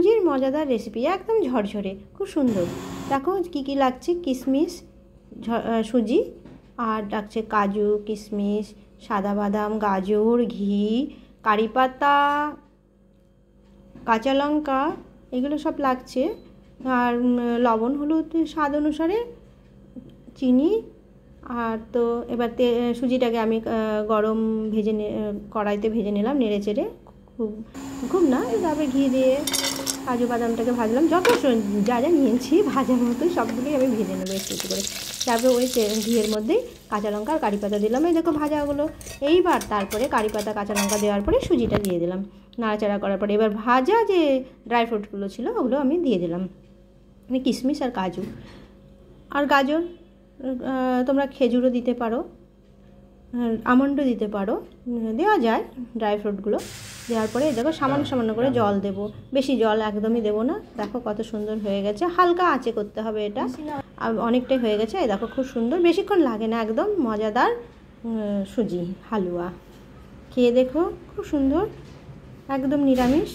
সুজির মজাদার রেসিপি, একদম ঝরঝরে, খুব সুন্দর। দেখো কী কী লাগছে, কিশমিশ, সুজি, আর লাগছে কাজু, কিশমিশ, সাদা বাদাম, গাজর, ঘি, কারি পাতা, কাঁচা লঙ্কা, এগুলো সব লাগছে। আর লবণ, হলুদ স্বাদ অনুসারে, চিনি। আর তো এবার সুজিটাকে আমি গরম কড়াইতে ভেজে নিলাম নেড়ে চেড়ে, খুব না, তারপরে ঘি দিয়ে কাজু বাদামটাকে ভাজলাম, যত যা যা নিয়েছি ভাজার মতো সবগুলোই আমি ভেজে নেবো একটু একটু করে। তারপরে ওই ঘিয়ের মধ্যেই কাঁচা লঙ্কা আর কারি পাতা দিলাম, এই দেখো ভাজাগুলো। এইবার তারপরে কারি পাতা কাঁচা লঙ্কা দেওয়ার পরে সুজিটা দিয়ে দিলাম, নাড়াচাড়া করার পরে এবার ভাজা যে ড্রাই ফ্রুটগুলো ছিল ওগুলো আমি দিয়ে দিলাম, মানে কিশমিশ আর কাজু আর গাজর। তোমরা খেজুরও দিতে পারো, আমন্ডও দিতে পারো, দেওয়া যায় ড্রাই ফ্রুটগুলো। দেওয়ার পরে দেখো সামান্য সামান্য করে জল দেবো, বেশি জল একদমই দেবো না। দেখো কত সুন্দর হয়ে গেছে, হালকা আঁচে করতে হবে এটা। অনেকটাই হয়ে গেছে, এই দেখো খুব সুন্দর, বেশিক্ষণ লাগে না, একদম মজাদার সুজি হালুয়া। খেয়ে দেখো, খুব সুন্দর, একদম নিরামিষ।